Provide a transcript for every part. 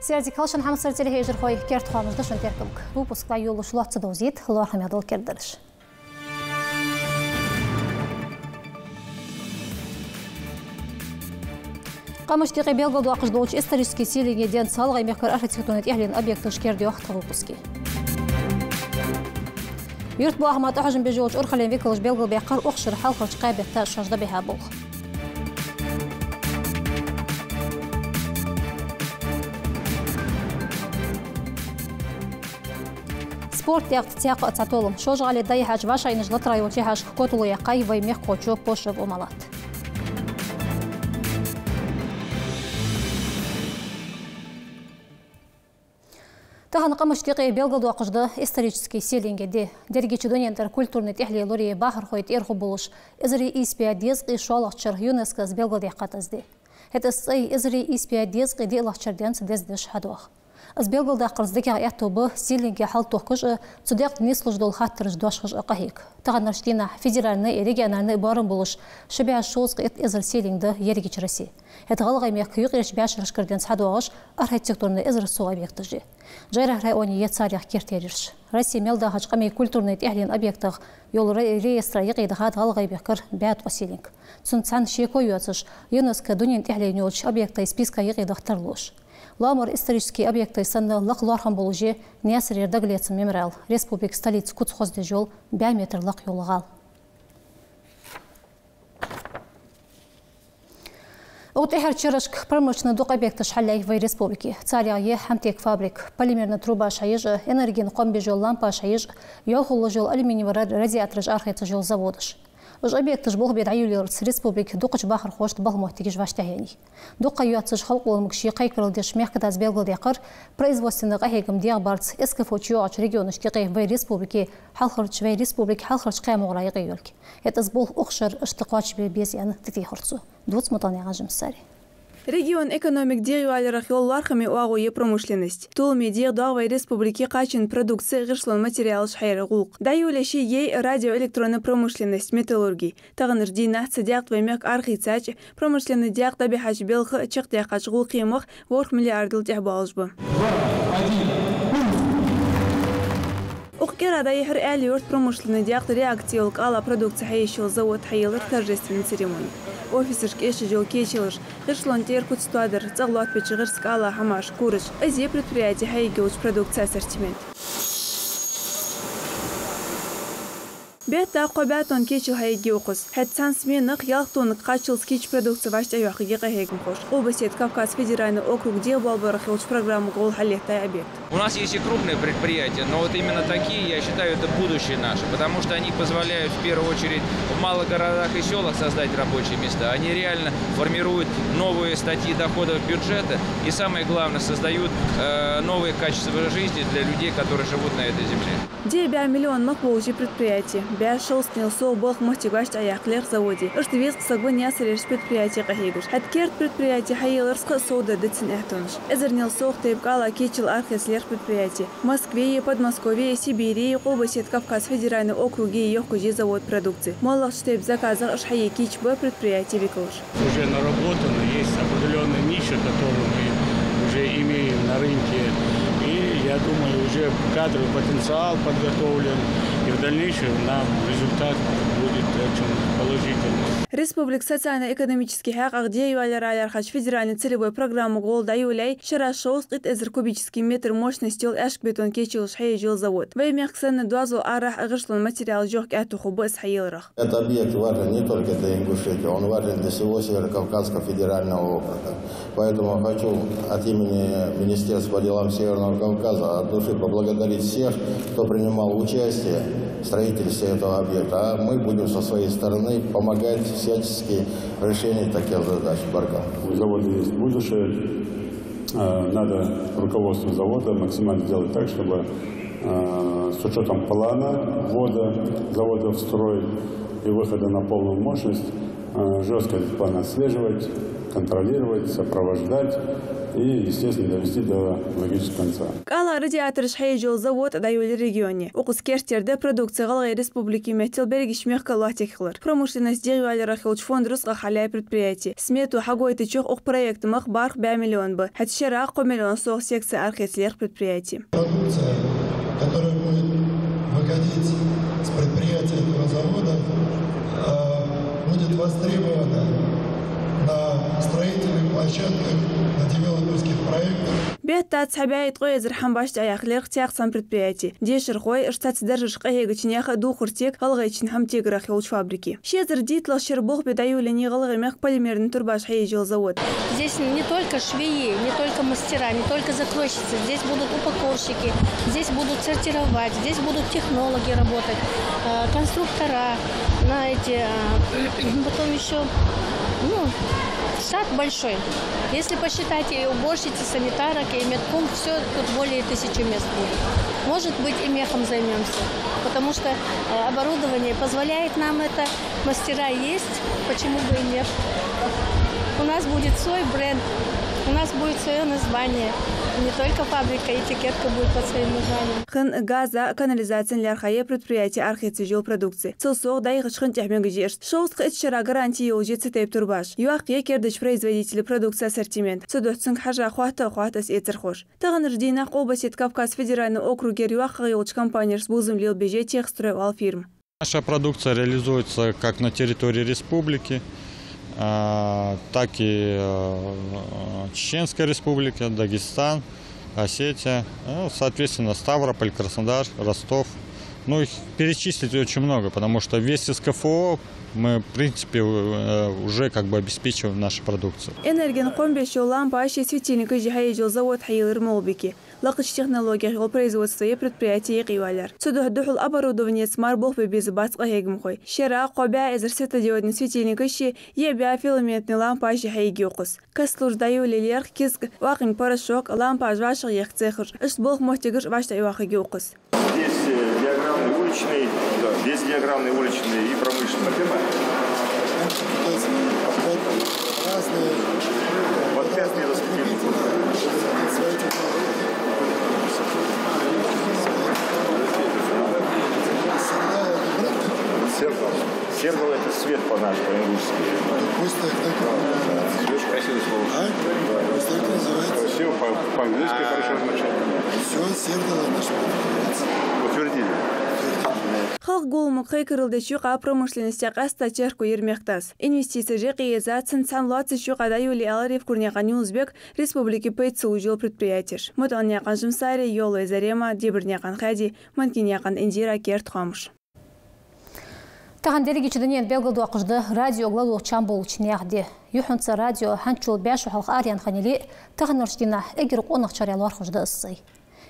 سيادي كلشان حمد سرتلي هيجر خوي كيرت خامج دشن تركمك выпуск ла юлы шулат цедозит хлор хамядыл кердериш. قامش تيقي بيلغود واقش دوش исторический силиге ден салга мехкар архитектурный эглин объекты шкерди вахт выпуске. يرت بو احمد احجم بجوج ارخلين فيكلش بيلغود بيقر اخشر حلقه قابه تا شجده بها بوخ. سبورت يقت تياق تعطولم شوج على داي حاج باشا ينجلط راي وتي حاج كوتلو يقاي وي ميخ كوتشو بوشب ومالات. تهان قمش تيقي بيلغود واقجده исторический селинге дергичи донентер культурный техли лори бахар хойт эрху булуш изри испия дезги шолахчар юнеско с белгод яқатазди. Это сай изри испия дезги делахчар денс дездеш хадуах. از بیلگل داخل زدکی عیاتو به سیلینگی حال توقش صدیق نیسلش دل خاطرش دواشش قهیک. تغنرشتینا فدرالنا ريجيونالنا بارم بولش شبیه شوز قیت ازر سیلینگ ده یریگی چرسی. هتغلقی میخیقیش بیاش رشکردن سعدوش архитектурный ازر سو объектажи. جایره رایونی تاریخ کیرتیرش. رسی ملدا هج قمی کультурный تحلیل объектах یول реестра یقید هات غلقی بیکر بیات وسیلینگ. سنتسان شیکویاتش یونسک دنیای تحلیل نیوش объекта списка یقید اخترلوش. Ламар исторический объект санна лахлархан болужи несер ердаглец мемориал республик столиц Куцхозде жол 5 метр лах юлгал. Отехер чирашк промышленный дук объект шаллай в республике. Цария хамтек фабрик, полимерная труба шаиж, энергин комби жол лампа шаиж, йохулы жол алюминиевый радиатор архайца жол заводыш. Уж объект жбол бед аюлерс республики дукач бахар хошт балмохтигиш ваштахени. Дука юатсыш халкулы мгши кайкрылдеш мехкада сбелгл якар производственный гахегам диабарц эскафочуач регионыш тиqi в республике халхарч в республике халхарч каймограй гыйылки. Это сбол ухшар ыштыкач бебезян титихорцу. 20 мутаны ажым сари. Регион экономик деревалерах йоллархами уагуе промышленность. Тулми дердавай республики качин продукции гыршлан материал шхайргулк. Даюлеши ей радиоэлектронная промышленность металлургии. Тагнырдина цадяк тваймяк архицач промышленный дяк табихач белх чактякач гулкимах ворх миллиардыл тяхбалжбы. Уккера даихр элиорт промышленный дяк реакциолк ала продукция хайшил завод хайылыр торжественной церемонии. Офисершк эшижил кечилыш, гыршлон теркут стуадыр, цаглуат печигыр скала хамаш курыш, ази предприятие хайгеуч продукция ассортимент. Бетта қобятон кечил хайгеуқыз, хэтсан сменных ялхтон қачыл скич продукция вашта юахиги хайгем хош. Область Кавказ федеральный округ дел балбарах илч программу гол халехтай объект. У нас есть и крупные предприятия, но вот именно такие, я считаю, это будущее наше, потому что они позволяют в первую очередь в малых городах и селах создать рабочие места. Они реально формируют новые статьи доходов бюджета и, самое главное, создают новые качества жизни для людей, которые живут на этой земле. 9 миллионов получи предприятий. Бяшел снялся бог мостигвач аяклер заводе. Уштвиз сагвоня среш предприятие кахигуш. Хаткерт предприятие хайелырска сода децин эхтонш. Эзернелсох тейбкала кечил археслер предприятие. В Москве, Подмосковье, Сибири, области Кавказ федеральный округи Йохкузи завод продукции. Молох штейб заказах ашхае кичб предприятие виклуш. Уже наработано, есть определенная ниша, которую мы уже имеем на рынке. И я думаю, уже кадровый потенциал подготовлен. И в дальнейшем нам результат будет очень положительный. Республик социально-экономический хаках деюалер хач федеральной целевой программы голда юлей шарашоус ит эзер кубический метр мощностью эшк бетон кечил шхейджил завод. Во имя ксена дуазу арах агышлан материал жёг этуху бэс хайилрах. Этот объект важен не только для Ингушетии, он важен для всего Северо-Кавказского федерального округа. Поэтому хочу от имени Министерства по делам Северного Кавказа от души поблагодарить всех, кто принимал участие в строительстве этого объекта. А мы будем со своей стороны помогать всячески решению таких задач. Барка. У завода есть будущее. Надо руководству завода максимально сделать так, чтобы с учетом плана ввода завода в строй и выхода на полную мощность жестко этот план отслеживать, контролировать, сопровождать и, естественно, довести до логического конца. Кала радиатор шхейджол завод даюли регионе. Укус кертерде продукция галгай республики метил берегиш мехкалатихлар. Промышленность деревали хилч фонд русска халяй предприятий. Смету хагойты чох ок проект мах барх 5 миллион бы. Хатшера миллион сох секция архитектур предприятий. Продукция, которая будет выходить с предприятия этого завода, будет востребована на строительных площадках, на девелоперских проектах. Бетта цабяет гой зерхан башт аяхлер тяхсан предприятий. Дешер гой штат сдержишь гачняха духуртек галгайчин хамтеграх хилч фабрики. Шезер дитлах шербох бедаюли не галгамях полимерный турбаш хейджил завод. Здесь не только швеи, не только мастера, не только закройщицы. Здесь будут упаковщики, здесь будут сортировать, здесь будут технологи работать, конструктора, знаете, потом еще, штат большой. Если посчитать и уборщицы, санитарок, и медпункт, все, тут более 1000 мест будет. Может быть, и мехом займемся, потому что оборудование позволяет нам это, мастера есть, почему бы и нет. У нас будет свой бренд, у нас будет свое название. Не только фабрика, этикетка будет под своим названием. Хэн газа канализация лярхае предприятие архитектурной продукции. Целсог дайгыш хэн тяхмег жешт. Шоуст хэтчера гарантии уже цитейп турбаш. Юах екердыч производители продукции ассортимент. Судоцинг хажа хватас эцерхош. Таган рждейнах область Кавказ федеральный округ юах гайлч компания с бузым лил беже техстройвал фирм. Наша продукция реализуется как на территории республики, так и Чеченская республика, Дагестан, Осетия, соответственно, Ставрополь, Краснодар, Ростов. Их перечислить очень много, потому что весь СКФО мы, в принципе, уже обеспечиваем нашу продукцию. Энерген комбешо лампа ащи светильника жихаиджил завод хайилыр молбики. Лакыч технология о производстве предприятий кивалар. Судух духул оборудование смар бог безопасность гегмхой. Шера кобя из светодиодный светильник ащи ебя филаментный лампа ащи хайгиокус. Каслуж даю лилер киск вакин порошок лампа ажваших ехцехр. Иш бог мохтигыш вашта ивахагиокус. Здесь диаграммный уличный, здесь диаграммный уличный и промышленный. Разные. Вот 5 видов светильников. Сервал это свет по-нашему, по-ингушски. Пусть так называется. Очень красивое слово. Пусть так называется. Красиво, по-английски хорошо звучит. Все, сервал наш называется. Утвердили. Халк голму хайкырылды шуға промышленности қаста черку ермектас. Инвестиция жеқиеза цинцанлуатсы шуға даюли аларев курняған Юзбек республики пейтсу ужил предприятиш. Мутан яқан жымсари, Йолу Эзарема, Дебір яқан Хади, Манкин яқан Индира Керт Хамыш. Таған дерегечеденен белгілді ақыжды радио главу чамбол учнеғде. Юхынцы радио ханчул бәшу халқ ариян ханели таған ұрштина эгер қонық чарялар қыжды ыссай.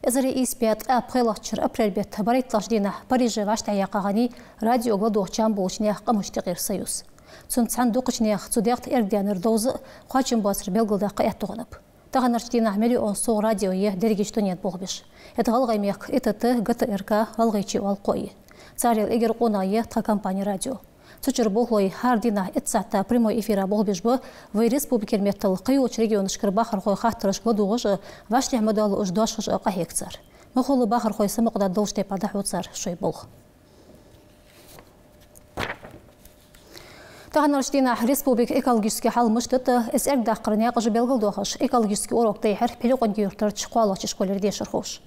Эзари испят апрелахчыр апрельбет барайтлаждина Париже вашта яқағани радио главу чамбол учнеғ қамыштығыр союз. Цунцан доқычнеғ цудеғт эрдяныр дозы қачын басыр белгілді қаяттуғынып. Таған ұрштина миллион соң радио е дерегечеденен болғбеш. Это ғалғаймеқ ИТТ, ГТРК, ғалғайчи алқойы. Царил эгер қонайы та компания радио. Сучыр болғой хардина этсатта прямой эфира болбежбы в республикер меттал қиоч регион шкір бахар қой қақтырыш гладуғыжы вашты модалы ұждашыжы қахекцар. Мұқылы бахар қой самықда дылштай падах өтсар шой бол. Таған ұрштина республик экологический халмыштыты әсәргді ақырыне қыжы белгілдуғыш экологический урок тейхер пелеқон геортар чықуалачы школерде шырхуш.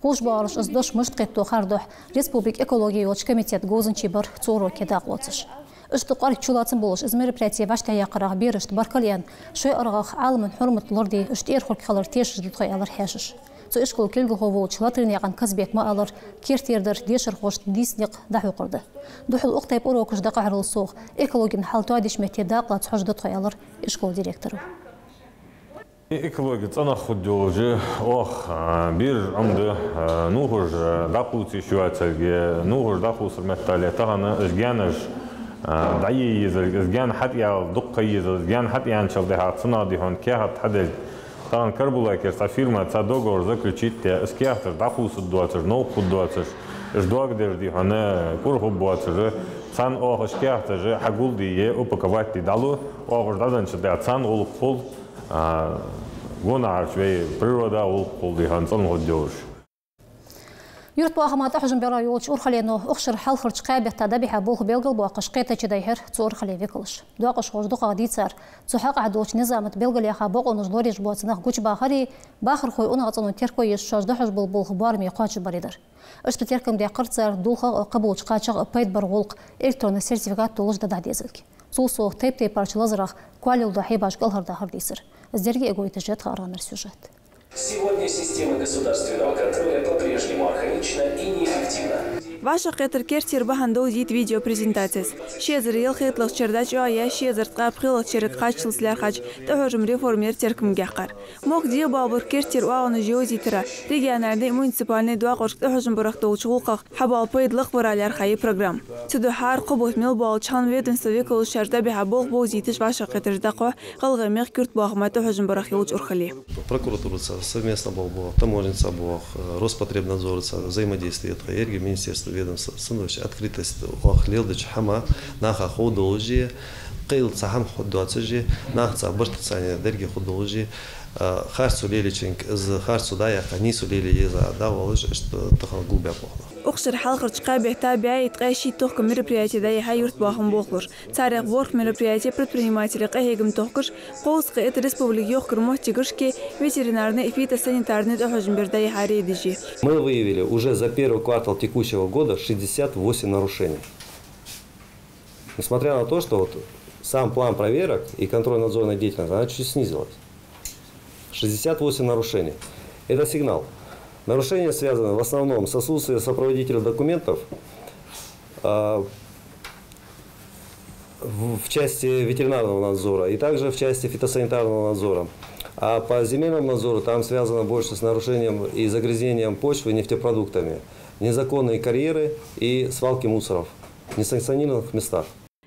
Қуш бағырыш ұздыш мұшт қетту қардух республик экология олч комитет гозынчи бір цуроке дағлоцыш. Үшті қарик чулацын болыш из мероприятия вашта яқырақ берішт баркалиян шой ұрғақ алымын хұрмытлырды үшті ерхорки қалыр тешізді тұқай алыр хәшіш. Цу ішқыл келгі ғову чылатрын яған казбек ма алыр кертердір дешір қошт дисник даху қырды. Дұхыл ұқтайып ұрокыжды қағырыл соқ экологин халту адешметте дақла цұжды тұқай алыр ішқыл директору. Экология цена ходила бир амды нухуж дақуцы ситуация нухуж дақусы металле тағаны изгяныш дайи езел изгян хатия дұққа езел изгян хатиян чалды хатсына дихон кехат хадель таған карбула керса фирма ца договор заключить те искехтер дақусы дуацыш ноуқу дуацыш ждуагдер дихоне курху буацыш цан ох искехтер хагулди е упаковать далу ох ждадан чалды цан олуқ пол гонар швей природа ол қолдыған сон ғоддеуш. Юрт باغمات حجم برايوش أورخلينو أخشر حال خرج قابه تدبيها بوخ بيلقل بواقش قيتا جدايهر تور خلي فيكلش دواقش خوش دوقا ديتسار تسحق عدوش نظامت بيلقل يخا بوق ونجلوريش بواتناخ قوش باخري باخر خوي أنغطنو تيركو يشاش دحج بالبوخ بارمي قاچ بريدر اشت تيركم دي قرتسار دولخا قبولش قاچق بيت برغولق إلكترون سيرتيفيكات تولش دادع ديزلك سوسو تيب بارش لازرخ كواليل دحي باش قلهر دهر ديسر الزرقي اقوي تجات خارانر سюжет. Сегодня система государственного контроля по-прежнему архаична и неэффективна. Ваша قطر كيرتير بهندو زيت فيديو بريزنتاتيز شيزر يلخيط لغ شرداج يا شيزر تقاب خيلغ شرق قاش لسلار خاج تهجم ريفورمير تركم جاقر موك ديو بابور كيرتير واغن جوزي ترى ريجاناردي مونسيبالني دواقش تهجم برختو شغوقق حبال بيد لخبرالار خاي بروجرام تدو حار قبوت ميل بال چان ويدن سويكل شردا بها بوغ بوزيتش ваша قطر دقوا غلغ ميغ كرت باغما تهجم برخيوج أورخلي прокуратура совместно был таможенца был Роспотребнадзор взаимодействие это министерство ведомства открытость وخليلدش حما ناخا خودولوجي قيل صحم خودواتجي ناخا برتساني درجة خودولوجي خارسو ليليچنك از خارسو دايا قنيسو ليلي يزا داولج تخل قلبي بوخنا أخشر حلقة قابه تابعي تقاشي توخ мероприятие داي هايورت باهم بوخلر تاريخ بورخ мероприятие предприниматели قاهيگم توخكش قوس قيت республик يوخكر موتيگرشки ветеринарный и фитосанитарный тохожим бердай хари дижи. Мы выявили уже за первый квартал текущего года 68 нарушений. Несмотря на то, что вот сам план проверок и контрольно-надзорной деятельности, она чуть снизилась. 68 нарушений. Это сигнал. Нарушения связаны в основном с отсутствием сопроводительных документов в части ветеринарного надзора и также в части фитосанитарного надзора. А по земельному надзору там связано больше с нарушением и загрязнением почвы нефтепродуктами, незаконные карьеры и свалки мусоров в несанкционированных местах.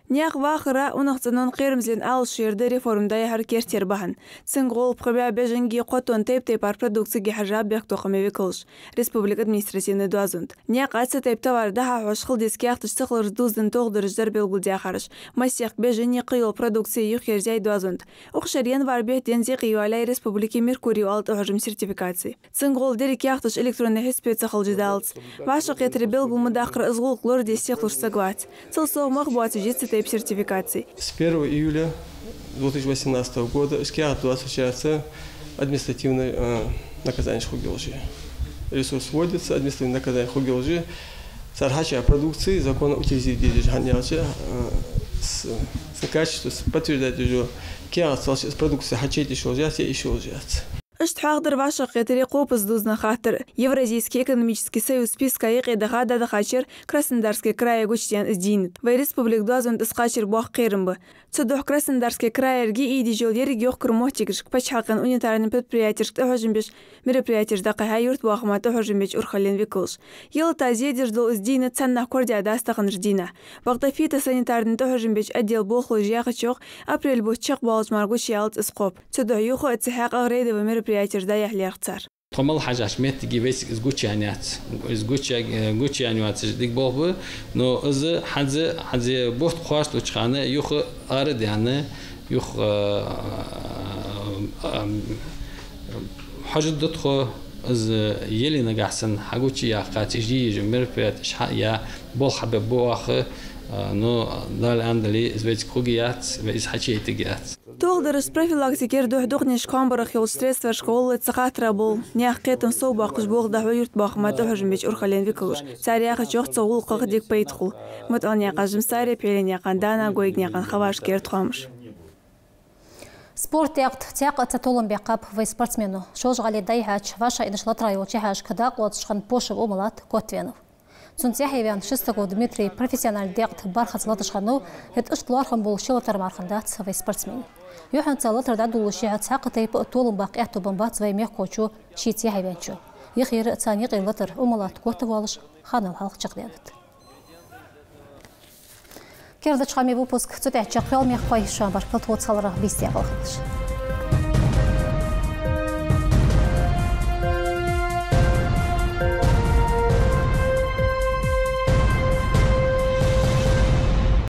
نياخ واخرة ونخزنون قيرمزلين آل شيرده ريفورم داي هر كيرتير بهن سنغول بخبع بجنجي قطون تيبار برودكسي حجاب بيختو قمي ويكلش ريسبوبليك ادمنستراتيون دوازوند نياق عدسة تيبتوار دها حوشخل ديسكياخ تشتغل ردوزدن توغدر جدر بيلغل دياخرش مسيق بجنجي قيل برودكسي يخير زي دوازوند وخشريان واربيح دينزي قيوالاي ريسبوبليكي ميركوري والت أحجم سيرتيفيكاتسي سنغول ديريكياختش إلكتروني حسبيت سخل جدالت وعشق يتري بيلغل مداخر ازغول قلور دي سيخلوش ساقوات تلسوه مخبوات جيتس сертификации. С 1 июля 2018 года СКИАТу осуществляется административное наказание хугелжи. Ресурс вводится, административное наказание хугелжи. Сархача продукции закона утилизирует жханялча с качеством подтверждает уже киат с продукции хачети шолжат и шолжат. اشت حاضر باشا قيتري قوبز دوزنا خاطر Евразийский экономический союз списка يقيد غادا دخاشر Краснодарский край гучтян издинет. В республик дуазон дскачер бах قيرمбы. Цудох Краснодарский край эрги иди жол ериг ёх курмотигш пачхакан унитарный предприятие тохожимбеш мероприятие дакы хайурт бахма тохожимбеш урхален виклш. Ел тазедер дол издинет цанна кордя дастагын ждина. Багда фитосанитарный тохожимбеш отдел бохло жяхачок апрель бочак балжмар гучялт ископ. Цудох юхо ацхак агрейде в мероприятие дая хлярцар. قمل حاجة ميت جيبس إزجوتش عنيات إزجوتش عنيات ديك بوه نو إز حز بوت خواست وشخانة يخ أرد يعني يخ حاجة دتخو إز يلي نجحسن حاجوتشي يا قاتجي جمر بيت شح يا بول حبب بوخ نو دال عندلي إزبيت كوجيات وإز حشي تجيات Толдерс профилактикер духдухниш камбарах йол средства школы цахатра был нях кетен собак жбог да юрт бахма тохжмич урхален виклуш царяха чох цогул кагдик пейтхул мот аня кажым саре пеленя кандана гойгня кан хаваш керт хамш спорт яқт тяқат толым беқап вай спортсмену шож гали дайхач ваша инышлат райо чехаш кадақ лотшхан пошев омалат котвенов Сунтяхевян шестого Дмитрий профессиональ дект бархат латышхану хет ыштлархан бол шилатар мархандат вай спортсмен Юхан цалатар дадул шиат сақатайп толым бақ яхту бомбат звай мех кочу шитяхевянчу Ехир цаниқ илатар омалат котов алыш ханал халқ чықдядыт Кердачхами выпуск цутячақ фел мех пайшан баркал туот саларах бистя қалқадыш